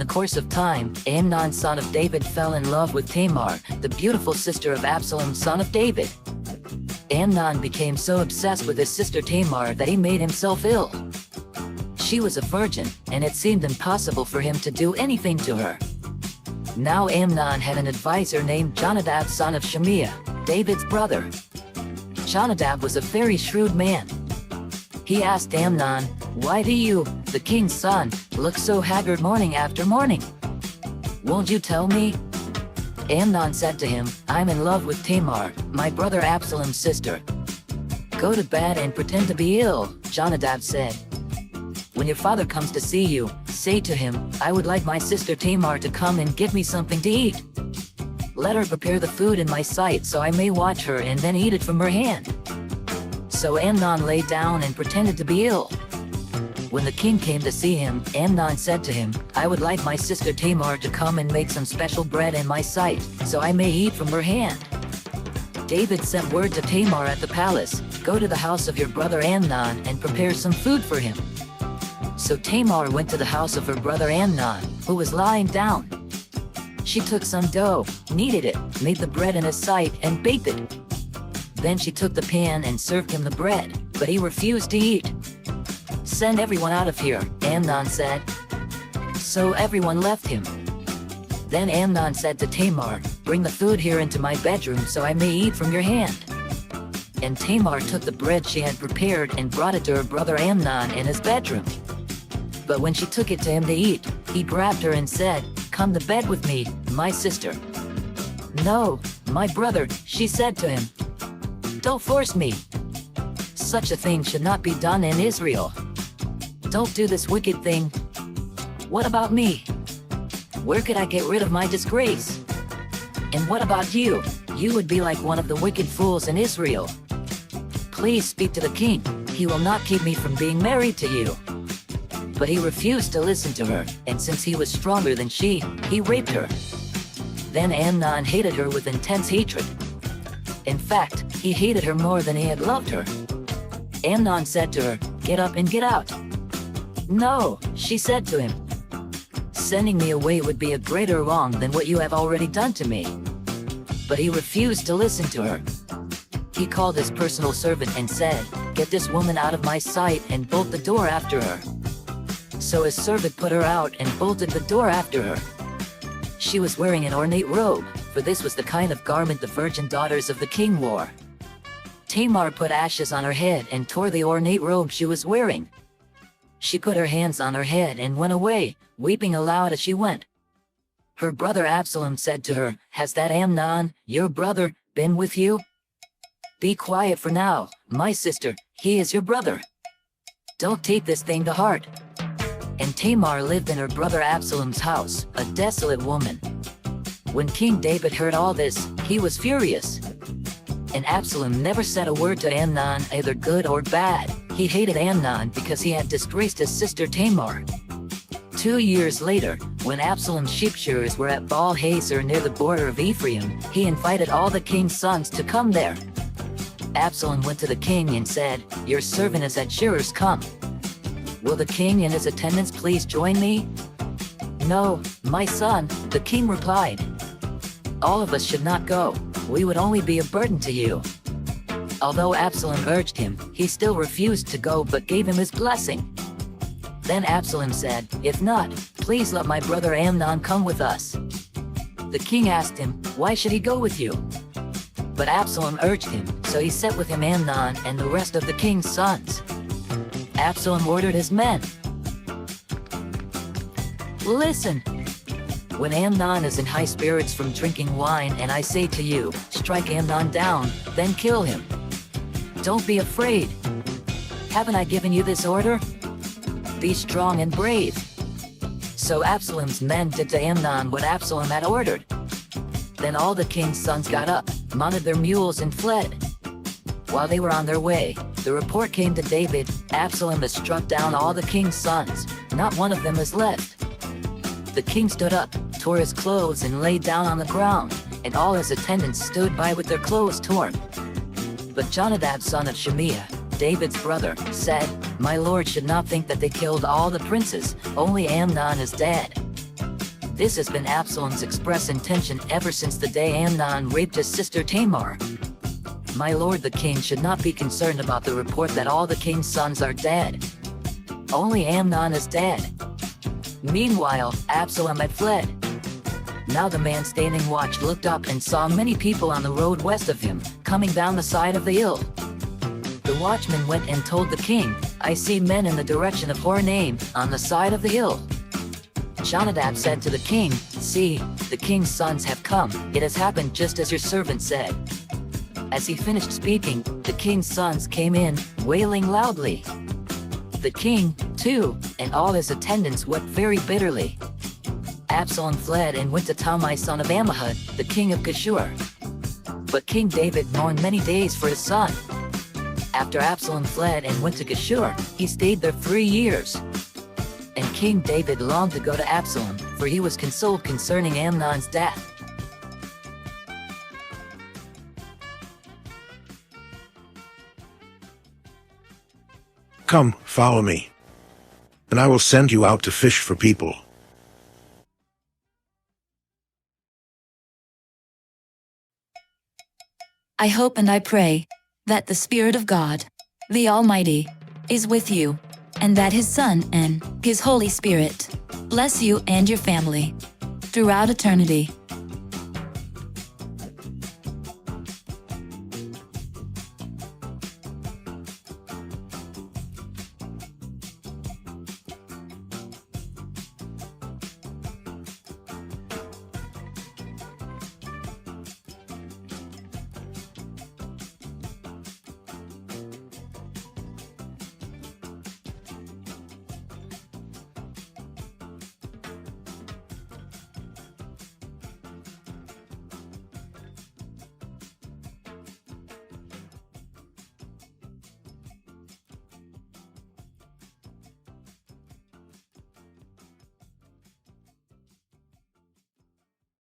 the course of time, Amnon son of David fell in love with Tamar, the beautiful sister of Absalom son of David. Amnon became so obsessed with his sister Tamar that he made himself ill. She was a virgin, and it seemed impossible for him to do anything to her. Now Amnon had an advisor named Jonadab son of Shimeah, David's brother. Jonadab was a very shrewd man. He asked Amnon, "Why do you, the king's son, look so haggard morning after morning? Won't you tell me?" Amnon said to him, "I'm in love with Tamar, my brother Absalom's sister." "Go to bed and pretend to be ill," Jonadab said. "When your father comes to see you, say to him, 'I would like my sister Tamar to come and give me something to eat. Let her prepare the food in my sight so I may watch her and then eat it from her hand.'" So Amnon lay down and pretended to be ill. When the king came to see him, Amnon said to him, "I would like my sister Tamar to come and make some special bread in my sight, so I may eat from her hand." David sent word to Tamar at the palace, "Go to the house of your brother Amnon and prepare some food for him." So Tamar went to the house of her brother Amnon, who was lying down. She took some dough, kneaded it, made the bread in his sight, and baked it. Then she took the pan and served him the bread, but he refused to eat. "Send everyone out of here," Amnon said. So everyone left him. Then Amnon said to Tamar, "Bring the food here into my bedroom so I may eat from your hand." And Tamar took the bread she had prepared and brought it to her brother Amnon in his bedroom. But when she took it to him to eat, he grabbed her and said, "Come to bed with me, my sister." "No, my brother," she said to him. "Don't force me. Such a thing should not be done in Israel. Don't do this wicked thing. What about me? Where could I get rid of my disgrace? And what about you? You would be like one of the wicked fools in Israel. Please speak to the king. He will not keep me from being married to you." But he refused to listen to her, and since he was stronger than she, he raped her. Then Amnon hated her with intense hatred. In fact, he hated her more than he had loved her. Amnon said to her, "Get up and get out." "No," she said to him. "Sending me away would be a greater wrong than what you have already done to me." But he refused to listen to her. He called his personal servant and said, "Get this woman out of my sight and bolt the door after her." So his servant put her out and bolted the door after her. She was wearing an ornate robe, for this was the kind of garment the virgin daughters of the king wore. Tamar put ashes on her head and tore the ornate robe she was wearing. She put her hands on her head and went away, weeping aloud as she went. Her brother Absalom said to her, "Has that Amnon, your brother, been with you? Be quiet for now, my sister, he is your brother. Don't take this thing to heart." And Tamar lived in her brother Absalom's house, a desolate woman. When King David heard all this, he was furious. And Absalom never said a word to Amnon, either good or bad. He hated Amnon because he had disgraced his sister Tamar. 2 years later, when Absalom's sheep shearers were at Baal Hazor near the border of Ephraim, he invited all the king's sons to come there. Absalom went to the king and said, "Your servant is at shearers come. Will the king and his attendants please join me?" "No, my son," the king replied. "All of us should not go. We would only be a burden to you." Although Absalom urged him, he still refused to go but gave him his blessing. Then Absalom said, "If not, please let my brother Amnon come with us." The king asked him, "Why should he go with you?" But Absalom urged him, so he sent with him Amnon and the rest of the king's sons. Absalom ordered his men, "Listen. When Amnon is in high spirits from drinking wine and I say to you, 'Strike Amnon down,' then kill him. Don't be afraid. Haven't I given you this order? Be strong and brave." So Absalom's men did to Amnon what Absalom had ordered. Then all the king's sons got up, mounted their mules and fled. While they were on their way, the report came to David, "Absalom has struck down all the king's sons. Not one of them is left." The king stood up, tore his clothes and lay down on the ground, and all his attendants stood by with their clothes torn. But Jonadab son of Shimeah, David's brother, said, "My lord should not think that they killed all the princes, only Amnon is dead." This has been Absalom's express intention ever since the day Amnon raped his sister Tamar. My lord the king should not be concerned about the report that all the king's sons are dead. Only Amnon is dead. Meanwhile, Absalom had fled. Now the man standing watch looked up and saw many people on the road west of him, coming down the side of the hill. The watchman went and told the king, "I see men in the direction of Horonaim, on the side of the hill." Jonadab said to the king, "See, the king's sons have come. It has happened just as your servant said." As he finished speaking, the king's sons came in, wailing loudly. The king, too, and all his attendants wept very bitterly. Absalom fled and went to Talmai son of Ammihud, the king of Geshur. But King David mourned many days for his son. After Absalom fled and went to Geshur, he stayed there 3 years. And King David longed to go to Absalom, for he was consoled concerning Amnon's death. Come, follow me, and I will send you out to fish for people. I hope and I pray that the Spirit of God, the Almighty, is with you, and that His Son and His Holy Spirit bless you and your family throughout eternity.